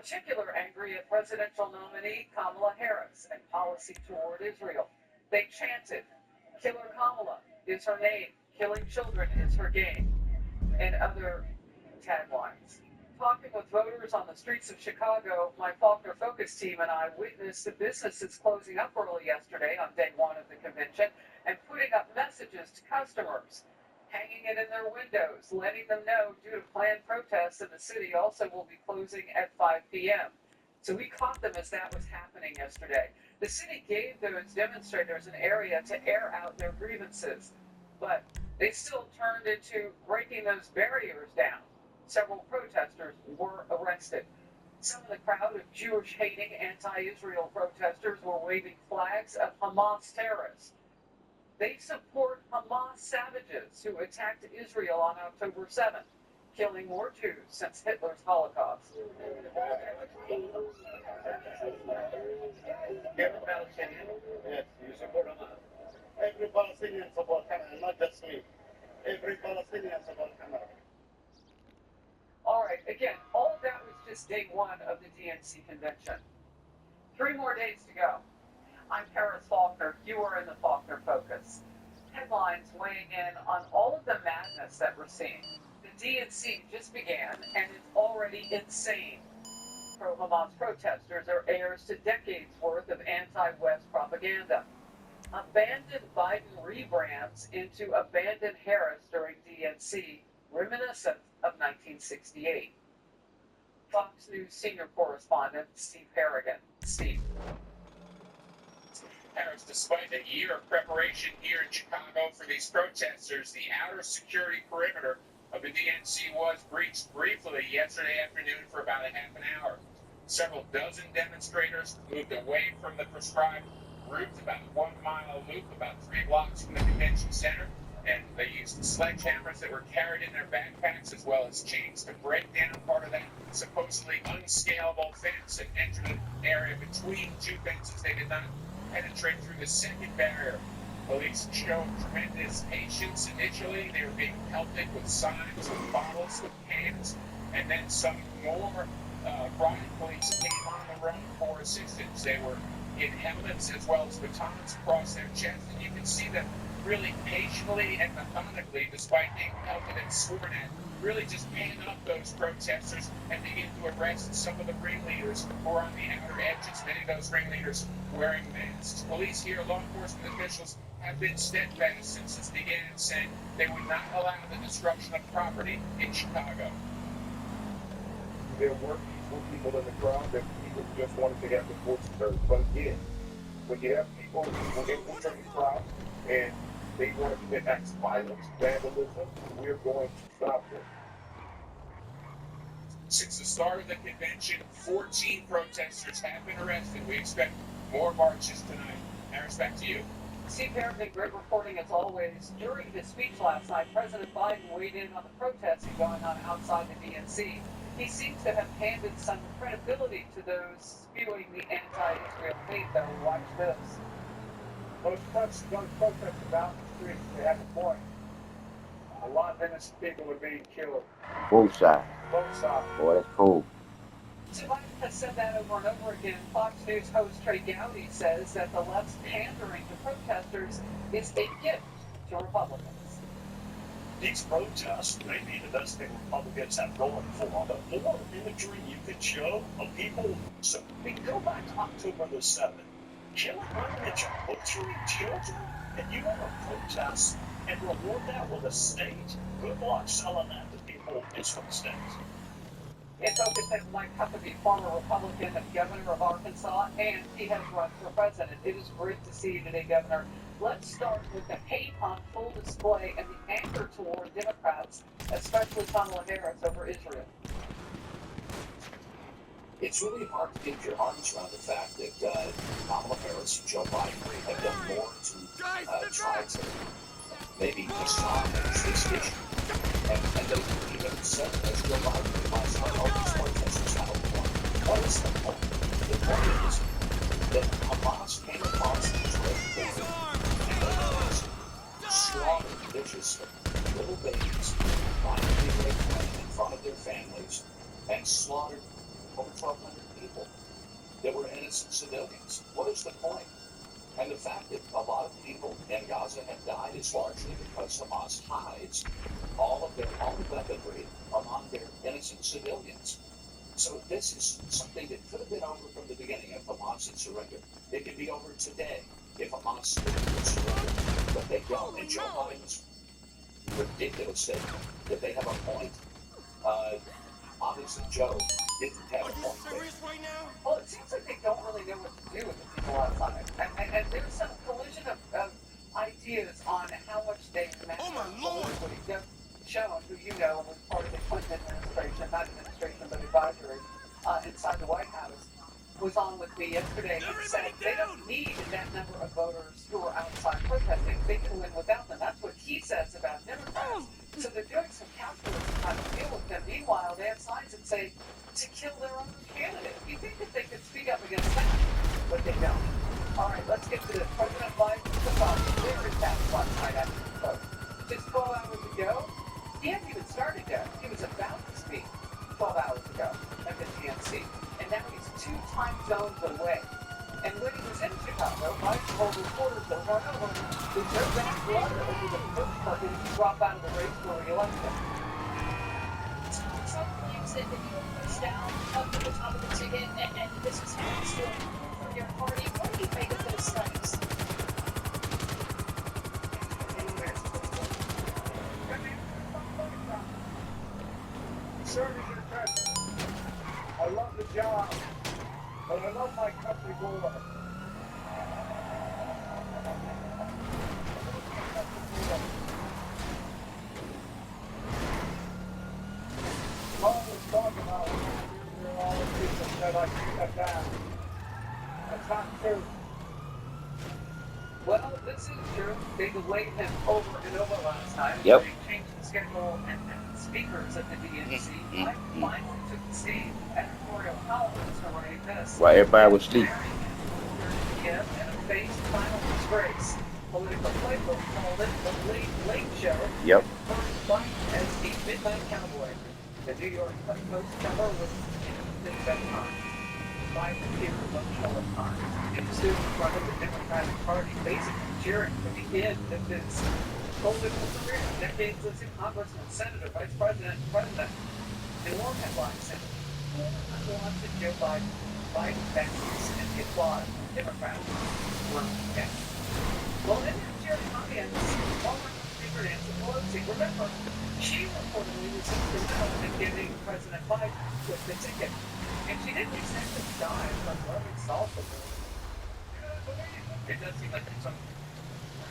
particular angry at presidential nominee Kamala Harris and policy toward Israel. They chanted, "Killer Kamala is her name, killing children is her game," and other taglines. Talking with voters on the streets of Chicago, my Faulkner Focus team and I witnessed the businesses closing up early yesterday on day one of the convention and putting up messages to customers, hanging it in their windows, letting them know due to planned protests in the city also will be closing at 5 p.m. So we caught them as that was happening yesterday. The city gave those demonstrators an area to air out their grievances, but they still turned into breaking those barriers down. Several protesters were arrested. Some of the crowd of Jewish-hating anti-Israel protesters were waving flags of Hamas terrorists. They support Hamas savages who attacked Israel on October 7th, killing more Jews since Hitler's Holocaust. You're a Palestinian? Yes, you support Hamas. Every Palestinian supports Hamas, not just me. Every Palestinian supports Hamas. All right, again, all of that was just day one of the DNC convention. 3 more days to go. I'm Paris Faulkner. You are in the Faulkner Focus. Headlines weighing in on all of the madness that we're seeing. The DNC just began, and it's already insane. Pro-Hamas protesters are heirs to decades worth of anti-West propaganda. Abandoned Biden rebrands into abandoned Harris during DNC, reminiscent of 1968. Fox News senior correspondent Steve Harrigan. Steve. Harris, despite a year of preparation here in Chicago for these protesters, the outer security perimeter of the DNC was breached briefly yesterday afternoon for about a half an hour. Several dozen demonstrators moved away from the prescribed route, about a 1 mile loop, about 3 blocks from the convention center, and they used sledgehammers that were carried in their backpacks as well as chains to break down part of that supposedly unscalable fence and enter an area between 2 fences. They did not penetrate through the second barrier. Police showed tremendous patience initially. They were being pelted with signs, with bottles, with cans, and then some more riot police came on the run for assistance. They were in helmets as well as batons across their chests, and you can see them really patiently and methodically, despite being pelted and sworn at, really just pan up those protesters and begin to arrest some of the ringleaders who are on the outer edges, many of those ringleaders wearing masks. Police here, law enforcement officials, have been steadfast since this began, saying they would not allow the destruction of property in Chicago. There were peaceful people in the crowd that people just wanted to have the voices heard. But again, when you have people who infiltrate the crowd and they want to commit acts of violence, vandalism, we're going to stop them. Since the start of the convention, 14 protesters have been arrested. We expect more marches tonight. Harris, back to you. Steve Harrigan, great reporting as always. During his speech last night, President Biden weighed in on the protesting going on outside the DNC. He seems to have handed some credibility to those spewing the anti-Israel hate, though. Watch this. Those protests about the streets, they have a point. A lot of innocent people are being killed. Both sides. Both sides. Boy, that's cool. So Biden has said that over and over again. Fox News host Trey Gowdy says that the left's pandering to protesters is a gift to Republicans. These protests may be the best thing Republicans have going for them. The more imagery you could show of people, so we go back to October the 7th, killing women and butchering children, and you want to protest and reward that with a state? Good luck selling that to people in some states. In focus has Mike Huckabee, former Republican and governor of Arkansas, and he has run for president. It is great to see you today, Governor. Let's start with the hate on full display and the anger toward Democrats, especially Kamala Harris over Israel. It's really hard to get your arms around the fact that Kamala Harris and Joe Biden have done more to try to maybe dismantle this issue. And they even said as Joe Biden last night, all these protesters have a point. What is the point? The point is that Hamas came across the Israeli border and they slaughtered viciously little babies, lying in front of their families, and slaughtered over 1,200 people that were innocent civilians. What is the point? And the fact that a lot of people in Gaza have died is largely because Hamas hides all of their own weaponry among their innocent civilians. So this is something that could have been over from the beginning if Hamas had surrendered. It could be over today if Hamas would surrender, but they don't. And Joe Biden's ridiculous statement that they have a point. Obviously, Joe didn't have a point there. Well, it seems like they don't really know what to do with the people outside. And there's some collision of ideas on how much they politically. Jeff Schoen, who you know was part of the Clinton administration, not administration, but advisory, inside the White House, was on with me yesterday and said they don't need that number of voters who are outside protesting. They can win without them. That's what he says about Democrats. So they're doing some calculus to kind of deal with them. Meanwhile, they have signs that say to kill their own candidate. You think that they could speak up against that, but they don't. All right, let's get to this. President Biden took off very fast last night after the vote. Just 12 hours ago, he hadn't even started yet. He was about to speak 12 hours ago at the DNC. And now he's 2 time zones away. And when he was in Chicago, Biden told reporters over and over, there's no bad blood over the first party to drop out of the race for re-election. Trump claims that you were pushed down up to the top of the ticket and this was happening still for your party. What do you make of those claims? Serving the president. I love the job, but I love my country more. Paul was talking about all the people said I should step down. That's not true. Well, this is true. They delayed him over and over last time. Yep. They changed the schedule and speakers at the DNC. I finally took the stage editorial columnist to write this. While everybody was asleep. And a phased final disgrace. Political playbook called it the Late Show. Yep. First fight as the Midnight Cowboy. The New York Post cover was in that time. Biden appeared emotional at times. He stood in front of the Democratic Party, basically cheering for the end of his political career. Decades as a congressman, senator, vice president, president. And war headlines said, who wants to Joe Biden? Biden backs and the applause of Democrats were okay. Well, then there's Jerry Lyons, former Speaker Nancy Pelosi. Remember, she reportedly was instrumental in getting President Biden with the ticket. And she didn't exactly die from rubbing salt with her. It does seem like there's some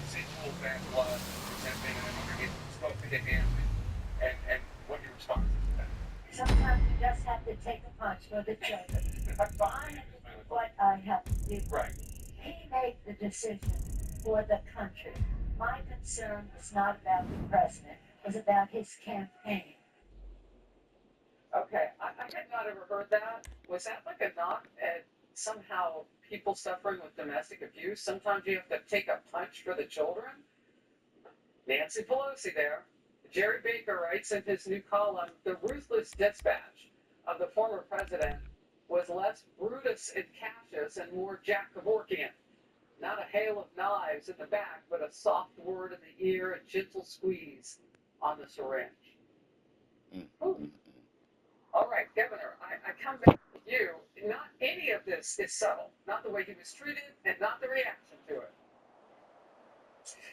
residual bad blood presenting, and I'm wondering if you spoke to him and what your response is to that. Sometimes you just have to take a punch for the children. Fine, what I have to do. Right. He made the decision for the country. My concern was not about the president, it was about his campaign. Okay, I had not ever heard that. Was that like a knock at somehow people suffering with domestic abuse? Sometimes you have to take a punch for the children? Nancy Pelosi there. Jerry Baker writes in his new column, the ruthless dispatch of the former president was less Brutus and Cassius and more Jack Kevorkian. Not a hail of knives in the back, but a soft word in the ear, a gentle squeeze on the syringe. Ooh. All right, Governor, I come back to you. Not any of this is subtle. Not the way he was treated and not the reaction to it.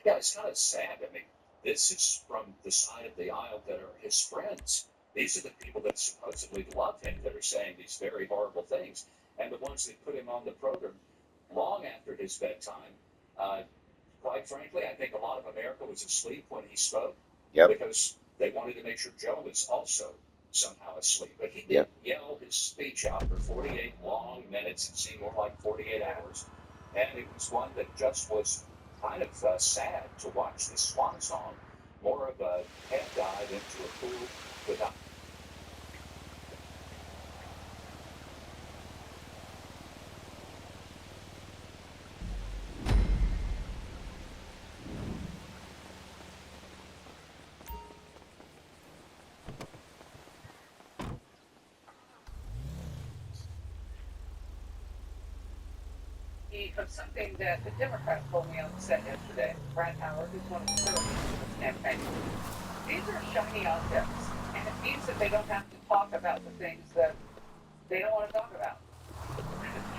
Yeah, it's kind of sad. I mean, this is from the side of the aisle that are his friends. These are the people that supposedly love him that are saying these very horrible things. And the ones that put him on the program long after his bedtime. Quite frankly, I think a lot of America was asleep when he spoke. Yep. Because they wanted to make sure Joe was also somehow asleep. But he did yell his speech out for 48 long minutes. It seemed more like 48 hours. And it was one that just was kind of sad to watch this swan song. More of a head dive into a pool without me of something that the Democrats told me on the set yesterday. Brad Howard, who's one of the therapists in this campaign. These are shiny objects, and it means that they don't have to talk about the things that they don't want to talk about.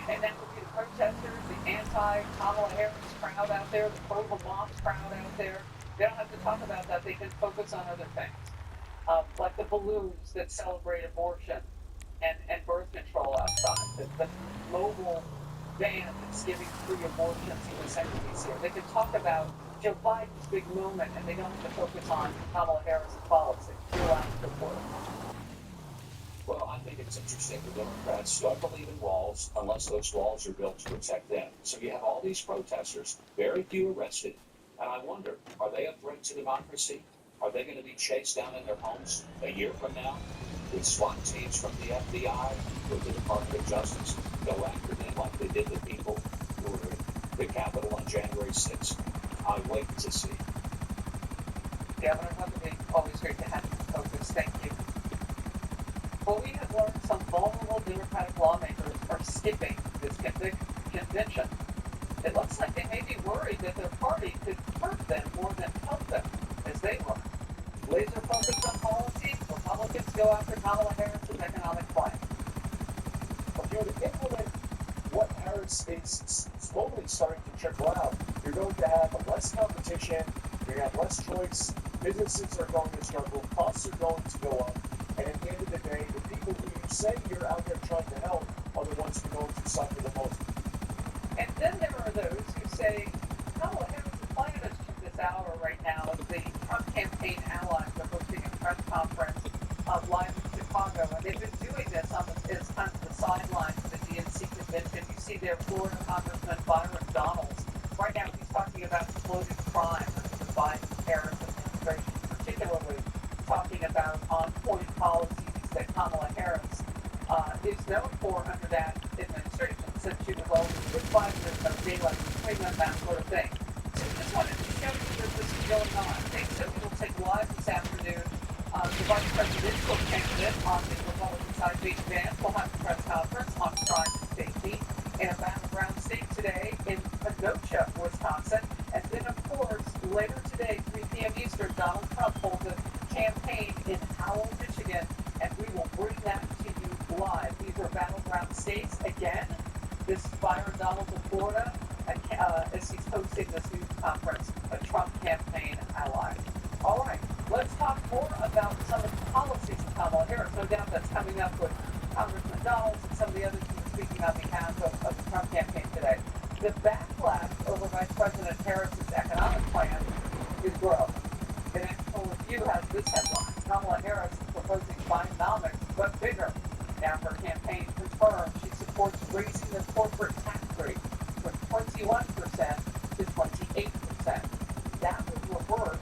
And that would be the protesters, the anti-Kamala Harris crowd out there, the pro-Vermont crowd out there. They don't have to talk about that. They can focus on other things, like the balloons that celebrate abortion and birth control outside, the mobile van that's giving free abortions in the centuries here. They can talk about Joe Biden's big moment, and they don't have to focus on Kamala Harris' policy. You're allowed to support it. Well, I think it's interesting. The Democrats don't believe in walls unless those walls are built to protect them. So you have all these protesters, very few arrested. And I wonder, are they a threat to democracy? Are they going to be chased down in their homes a year from now? With SWAT teams from the FBI, with the Department of Justice, go after them like they did the people who were in the Capitol on January 6th? I wait to see. Governor Huckabee, always great to have you focus. Thank you. Well, we have learned some vulnerable Democratic lawmakers are skipping this convention. It looks like they may be worried that their party could hurt them more than help them, as they were. Laser focused on policy, Republicans go after Kamala Harris' economic plan. But you know, to implement what Harris is slowly starting to trickle out, you're going to have less competition, you're going to have less choice, businesses are going to struggle, costs are going to go up, and at the end of the day, the people who you say you're out there trying to help are the ones who are going to suffer the most. And then there are those who say, Kamala Harris is playing us this hour right now. The Trump campaign allies are hosting a press conference live in Chicago, and they've been doing this as kind of the sideline for the DNC convention. You see there Florida Congressman Byron Donalds. Right now he's talking about exploding crime under the Biden-Harris administration, particularly talking about on-point policies that Kamala Harris is known for under that administration, since she was always supervisor of daylight between that sort of thing. So just wanted to show you that this is going on. Things that we will take live this afternoon. The vice presidential candidate on the Republican side, J.D. Vance, will have a press conference on crime and safety in a battleground state today in Kenosha, Wisconsin. And then, of course, later today, 3 p.m. Eastern, Donald Trump holds a campaign in Howell, Michigan, and we will bring that to you live. These are battleground states. Again, this is Byron Donalds of Florida, as he's hosting this news conference, a Trump campaign ally. All right, let's talk more about some of the policies of Kamala Harris. No doubt that's coming up with Congressman Donalds and some of the others who are speaking on behalf of the Trump campaign today. The backlash over Vice President Harris's economic plan is growing. The National Review has this headline: Kamala Harris is proposing Bidenomics, but bigger. After her campaign confirmed she supports raising the corporate tax rate from 21% to 28%. That would reverse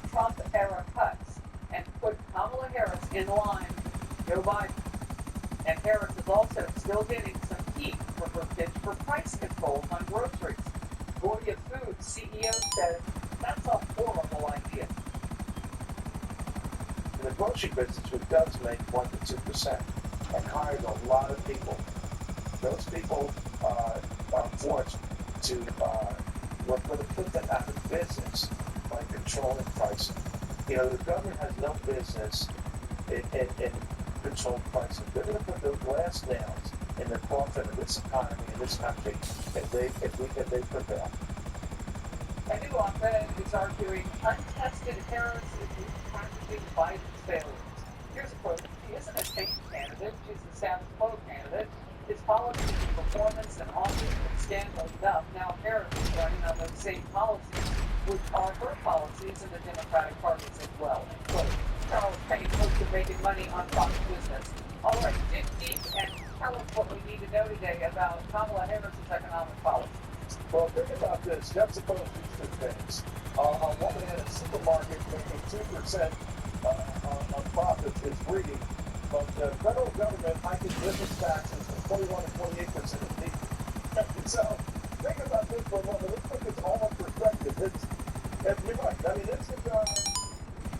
Trump-era cuts and put Kamala Harris in line with Joe Biden. And Harris is also still getting some heat for her pitch for price controls on groceries. Goya Foods CEO says that's a horrible idea. In the grocery business, which does make 1 to 2% and hires a lot of people, those people are forced to we're going to put them out of business by controlling pricing. You know, the government has no business in controlling pricing. They're going to put the glass nails in the coffin of this economy in this country if they prevail. A new op-ed is arguing untested Harris is repackaging Biden's failures. Here's a quote: "She isn't a change candidate, she's a status quo candidate. His policies and performance and office have scandal enough. Now Harris is running on those same policies, which are her policies in the Democratic parties as well." Quote. Charles Payne hopes of making money on Fox Business. All right, dig deep and tell us what we need to know today about Kamala Harris's economic policy. Well, think about this. Juxtapose these two things. A woman in a supermarket making 2% on profits is greedy, but the federal government hiking business taxes from 21 to 28% is needy. So think about this for a moment. Let's put this all in perspective. You're right. I mean, this is,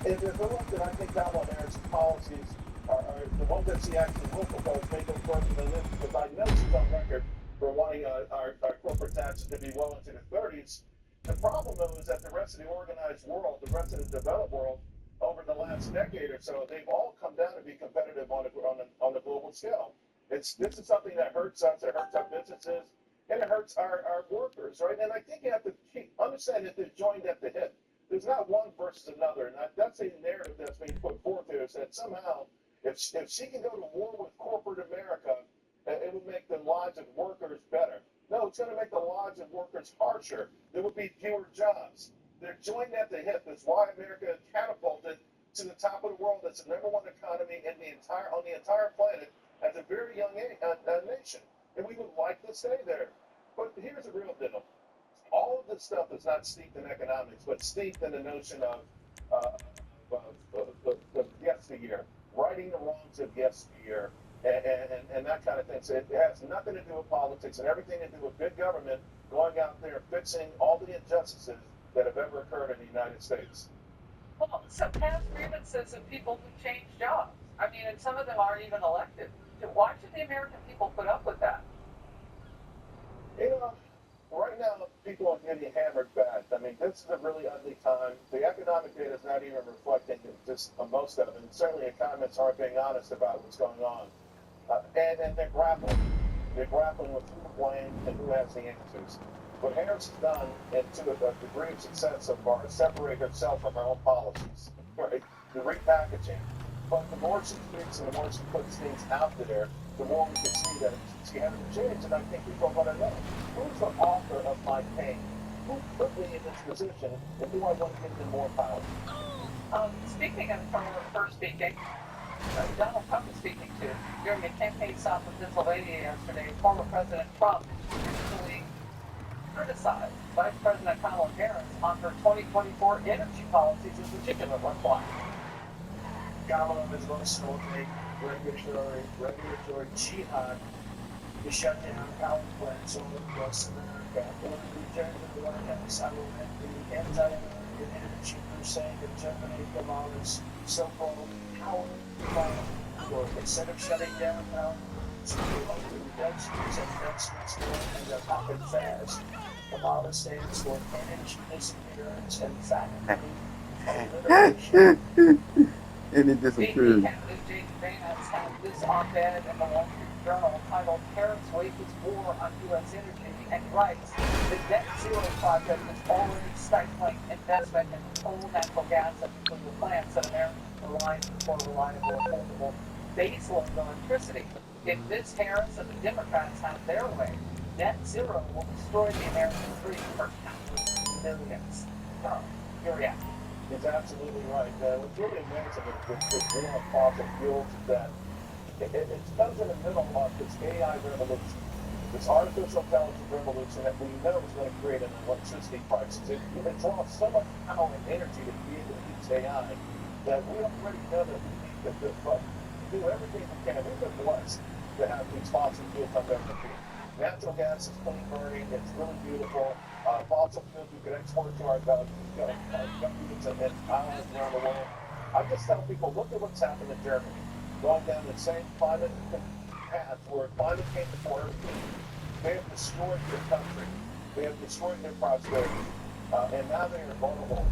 if we're looking, I think Kamala Harris's policies are the ones that she actually will propose may go further than this, because I know she's on record for wanting our corporate tax to be well into the 30s. The problem, though, is that the rest of the organized world, the rest of the developed world, over the last decade or so, they've all come down to be competitive on the global scale. This is something that hurts us, it hurts our businesses, and it hurts our workers, right? And I think you have to understand that they're joined at the hip. There's not one versus another, and that's a narrative that's being put forth here, is that somehow, if she can go to war with corporate America, it would make the lives of workers better. No, it's going to make the lives of workers harsher. There would be fewer jobs. They're joined at the hip. That's why America catapulted to the top of the world. It's the number one economy on the entire planet at a very young nation. And we would like to stay there. But here's the real deal. All of this stuff is not steeped in economics, but steeped in the notion of yesteryear, righting the wrongs of yesteryear, and that kind of thing. So it has nothing to do with politics and everything to do with big government going out there fixing all the injustices that have ever occurred in the United States. Well, so past grievances of people who change jobs. I mean, and some of them aren't even elected. Why should the American people put up with that? You know, right now, people are getting hammered bad. I mean, this is a really ugly time. The economic data is not even reflecting just most of it. And certainly economists aren't being honest about what's going on. And they're grappling. They're grappling with who to blame and who has the answers. What Harris has done, and to a degree of success so far, is separate herself from her own policies, right? The repackaging. But the more she speaks and the more she puts things out there, the more we can see that she hasn't changed. And I think people are going to know, who's the author of my pain? Who put me in this position, and do I want to give them more power? Speaking of her speaking, Donald Trump is speaking to, during a campaign stop in Pennsylvania yesterday, former President Trump recently criticized Vice President Kamala Harris on her 2024 energy policies in particular. Why? Kamala is going to start a regulatory jihad to shut down power plants all across America. When I returned to the White House, I will end the anti-American energy crusade and terminate Kamala's so-called power plant work. Instead of shutting down power plants, we will do reductions and investments and they'll happen fast. Kamala stands for energy disappearance and factory elimination. And it disappeared. James Vance had this op-ed in the Wall Street Journal titled "Harris Wages War on U.S. Energy," and writes, "The Net Zero Project is already stifling investment in coal, natural gas, and nuclear plants that Americans rely on for reliable, affordable, baseload electricity. If Ms. Harris and the Democrats have their way, net zero will destroy the American dream for countless millions." Your reaction? It's absolutely right. What's really amazing with war on fossil fuels is that it comes in the middle of this AI revolution, this artificial intelligence revolution that we know is going to create an electricity crisis. It draws so much power and energy to be able to use AI that we already know that we need to do everything we can. We've been blessed to have these fossil fuels come down the field. Natural gas is clean burning. It's really beautiful. Fossil fuels we can export to our governments and islands around the world. I just tell people, look at what's happened in Germany. Going down the same climate path where climate came before everything. They have destroyed their country. They have destroyed their prosperity. And now they are vulnerable.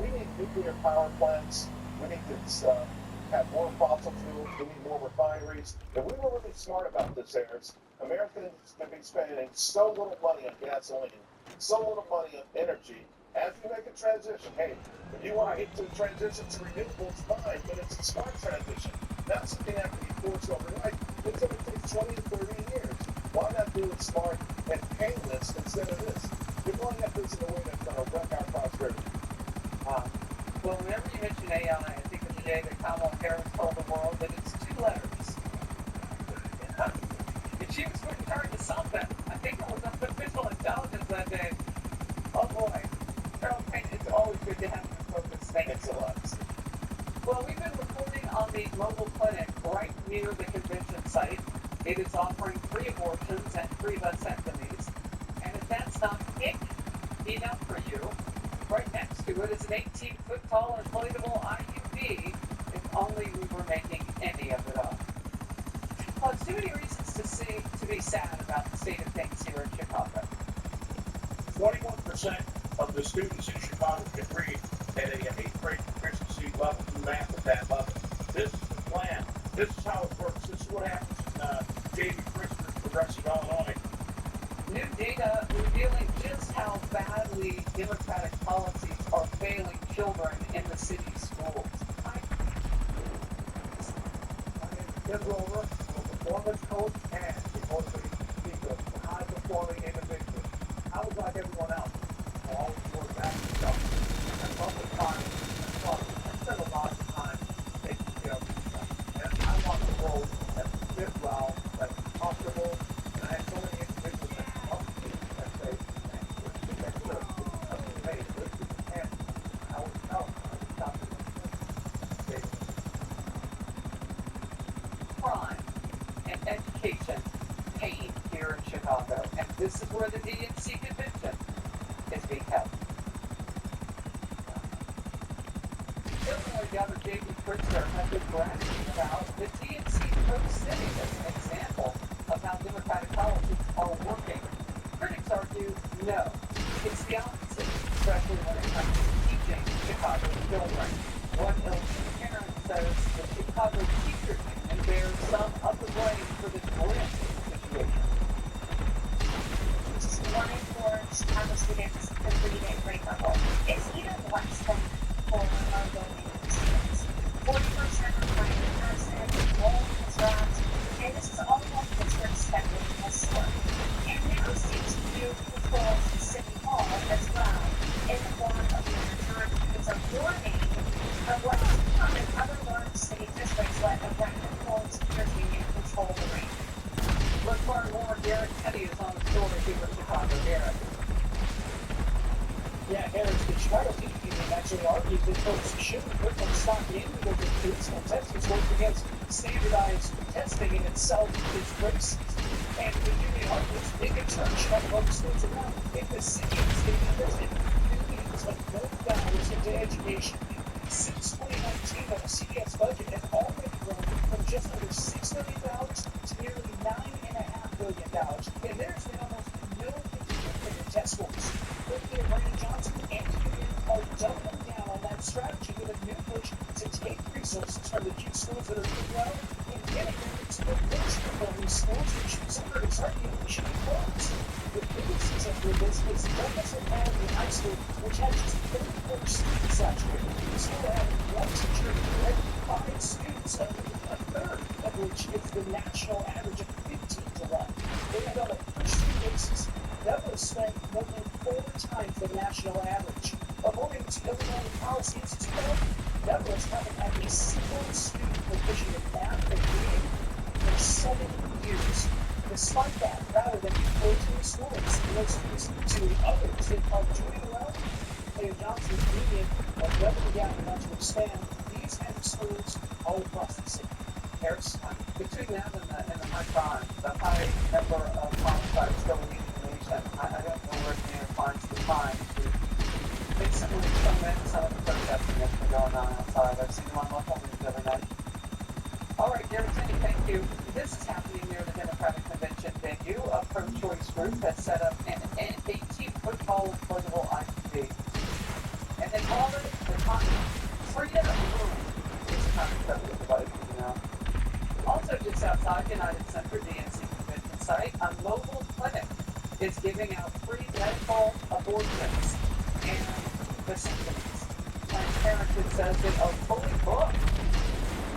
We need nuclear power plants. We need to have more fossil fuels. We need more refineries. If we were really smart about this, Harris, Americans could be spending so little money on gasoline, so little money on energy. As we make a transition, hey, if you want to get to transition to renewables, fine, but it's a smart transition. Not something that can be forced overnight. It's going to take 20 to 30 years. Why not do it smart and painless instead of this? You're going at this in a way that's going to wreck our prosperity. Well, whenever you mention AI, I think of the day that Kamala Harris told the world that it's 2 letters. If she was going to turn to something, I think it was artificial intelligence that day. Oh boy. Carol Payne, it's always good to have you in focus. Thanks a lot. Well, we've been reporting on the mobile clinic right near the convention site. It is offering free abortions and free vasectomies. And if that's not enough for you, right next to it is an 18-foot-tall inflatable IUD, if only we were making any of it up. Well, too many reasons to be sad about the state of things here in Chicago. 21% of the students in Chicago can read at a 8th grade proficiency level, do math at that level. This is the plan. This is how it works. This is what happens in J.B. Pritzker's Progressive Illinois. New data revealing just how badly Democratic policies are failing children in the city's schools. My name is Ted Rover, I'm a performance coach and a motivating speaker for high-performing individuals. I was like everyone else. I always worked back and stuff. I love the time and fun. I spent a lot of time taking care of myself. And I want a role that fit well, that's comfortable, and I have so many individuals that come to me and say, man, let's get that good. Let's get made. Let's get the hand. I always tell them, I just stop it. Crime and education pain here in Chicago, and this is where the DNC convention is being held. Illinois Governor J.B. Pritzker has been bragging about the DNC Coast City as an example of how Democratic politics are working. Critics argue no, it's the opposite, especially when it comes to teaching Chicago children. One Illinois parent says the Chicago teachers union bears some of the blame for the grim situation. Which is wanting for Chicago students to read at grade level is even less than for our low-income students. 40% are finding person, all has dropped, and this is all what Pittsburgh spending has scored. And now CTU controls City Hall as well in the form of the majority. It's a warning of what has become in other large city districts let a radical teachers union control the reign. Let's learn more. Garrett Teddy is on the story here in Chicago. Garrett. Yeah, Harris, the Chicago Teachers Union actually argued that folks shouldn't put them stock in because the traditional testing works against standardized testing in itself is racist. And the union argues it can turn Chicago public schools around if the city is invested millions of dollars into education. Since 2019, the CDS budget has already grown from just under $6 million to nearly $9.5 billion. And there's been almost no improvement in test scores. Premier Brandon Johnson and the union are doubling down on that strategy with a new push to take resources from the few schools that are doing well and getting them into the best performing schools, which some critics argue should be closed. The biggest example of this is Douglas Academy High School, which had just 34 students last year. The school had one teacher for every 5 students, a third of which is the national average of 15 to 1. They had on a per-student basis that was spent more than 4 times the national average. According to Illinois Policy Institute, Douglas haven't had a single student proficient in math and reading for 7 years. Despite that, rather than closing the schools, those students to others that are doing well, Mayor Johnson's union are doubling down enough to expand these kind of schools all across the city. Harris? Between them and the high crime, the high number of homicides still leading the nation, I don't know where the mayor finds the time to basically foment some of the protesting that's been going on outside. I've seen them on local news every night. All right, Garrett Tenney, thank you. This is happening near the Democratic Convention venue. A pro-choice group has set up an 18-foot tall inflatable IPV. And they call it the Freedom Room. It's kind of stuff with the bike, you know. Also just outside United Center DNC Convention site, a mobile clinic is giving out free medical abortions and vasectomies. Planned Parenthood says they are fully booked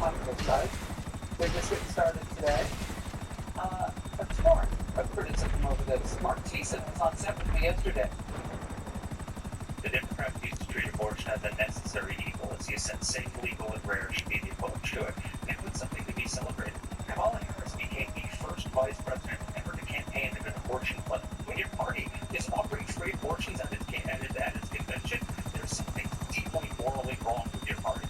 on the site. They're just getting started today. But smart of criticism over this. Mark Thiessen was on 7 with me yesterday. The Democrat views treat abortion as a necessary evil, as he said safe, legal, and rare should be the approach to it. And it's something to be celebrated. Kamala Harris became the first vice president ever to campaign to an abortion clinic. When your party is offering free abortions at its convention, there's something deeply morally wrong with your party.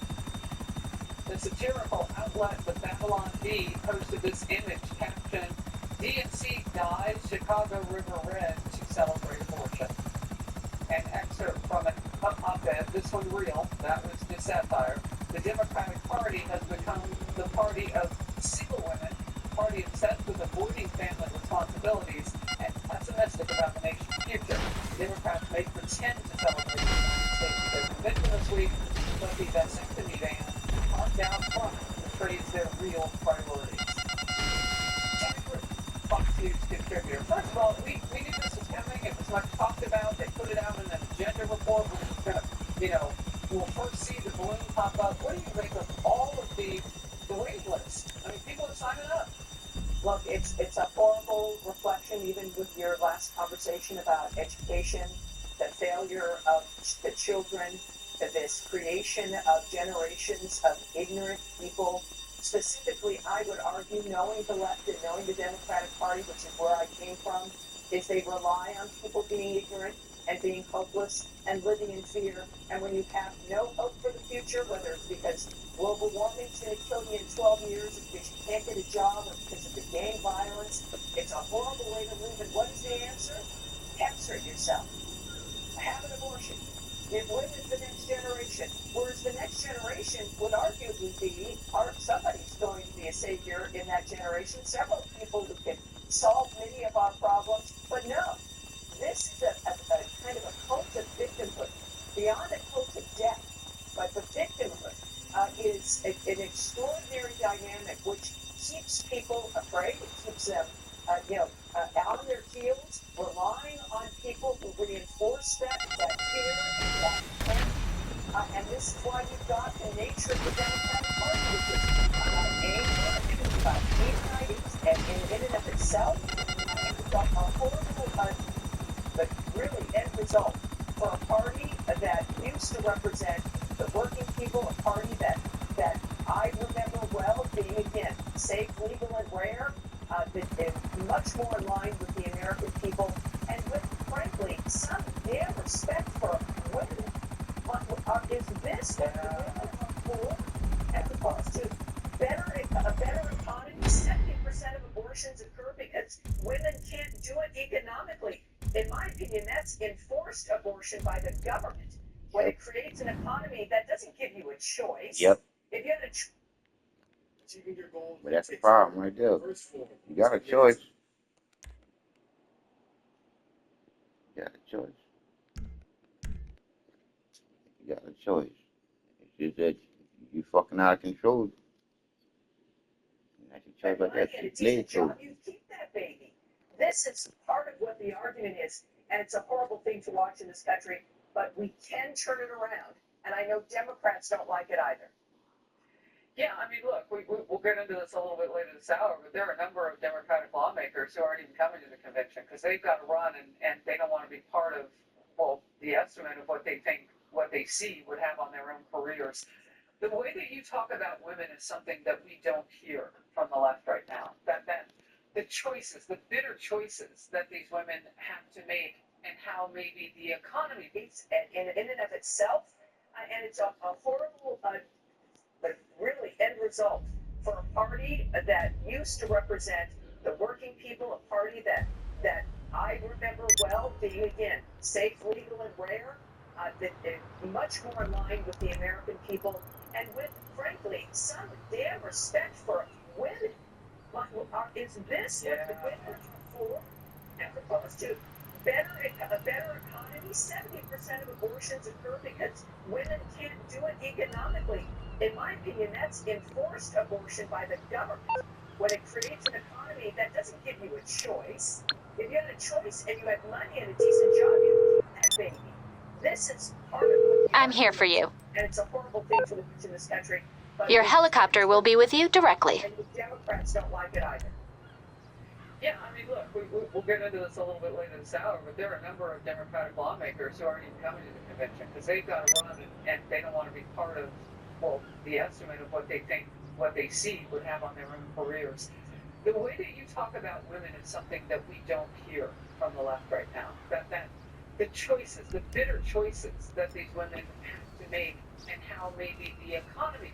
The satirical outlet, the Babylon Bee, posted this image captioned, DNC dyes Chicago River red to celebrate abortion. An excerpt from an op-ed, this one real, that was just satire. The Democratic Party has become the party of single women, party obsessed with avoiding family responsibilities, and pessimistic about the nation's future. Democrats may pretend to celebrate the United States with their convention this week, but the vasectomy ban on down front betrays their real priorities. Fox News contributor. First of all, we knew this was coming. It was much talked about. They put it out in an agenda report. We're just going to, we'll first see the balloon pop up. What do you make of all of the wait list? I mean, people are signing up. Look, it's a horrible reflection, even with your last conversation about education, the failure of the children, this creation of generations of ignorant people. Specifically, I would argue, knowing the left and knowing the Democratic Party, which is where I came from, is they rely on people being ignorant and being hopeless and living in fear. And when you have no hope for the future, whether it's because global warming is going to kill you in 12 years, or because you can't get a job, or because of the gang violence, it's a horrible way to live. And what is the answer? Castrate yourself. Have an abortion. Give women the next generation. Whereas the next generation would arguably be, somebody's going to be a savior in that generation. Several people who can solve many of our problems. But no, this is a kind of a cult of victimhood. Beyond a cult of death, but the victimhood is an extraordinary dynamic which keeps people afraid. It keeps them, out on their heels, relying on people who reinforce that fear and that pain. And this is why you've got the nature of the Democratic Party, which is about anger, it's about hate and in and of itself. And we've got a horrible, but really end result for a party that used to represent the working people, a party that I remember well being, again, safe, legal, and rare, that is much more in line with the American people, and with, frankly, some damn respect for women. Is this what the women are for? As opposed to a better economy? 70% of abortions occur because women can't do it economically. In my opinion, that's enforced abortion by the government. When it creates an economy that doesn't give you a choice. Yep. If you had a But that's the problem right there. You got a choice. You got a choice. You got a choice. It's just that you fucking out of control. That's your choice, but that's your leg choice. You keep that baby. This is part of what the argument is, and it's a horrible thing to watch in this country, but we can turn it around, and I know Democrats don't like it either. Yeah, I mean, look, we'll get into this a little bit later this hour, but there are a number of Democratic lawmakers who aren't even coming to the convention because they've got to run and they don't want to be part of, the estimate of what they think, what they see would have on their own careers. The way that you talk about women is something that we don't hear from the left right now. That the choices, the bitter choices that these women have to make and how maybe the economy It's in and of itself, and it's a horrible, but really end result for a party that used to represent the working people, a party that I remember well being, again, safe, legal, and rare, that is much more in line with the American people, and with, frankly, some damn respect for women. Is this what the women are for? As opposed to a better economy? 70% of abortions occur because women can't do it economically. In my opinion, that's enforced abortion by the government. When it creates an economy that doesn't give you a choice. If you had a choice and you had money and a decent job, you keep that baby. This is part of what I'm here for you. And it's a horrible thing to watch in this country. But Your helicopter will be with you directly. And the Democrats don't like it either. Yeah, I mean, look, we'll get into this a little bit later this hour, but there are a number of Democratic lawmakers who aren't even coming to the convention because they've got to run and they don't want to be part of, the estimate of what they think, what they see would have on their own careers. The way that you talk about women is something that we don't hear from the left right now. That the choices, the bitter choices that these women have to make and how maybe the economy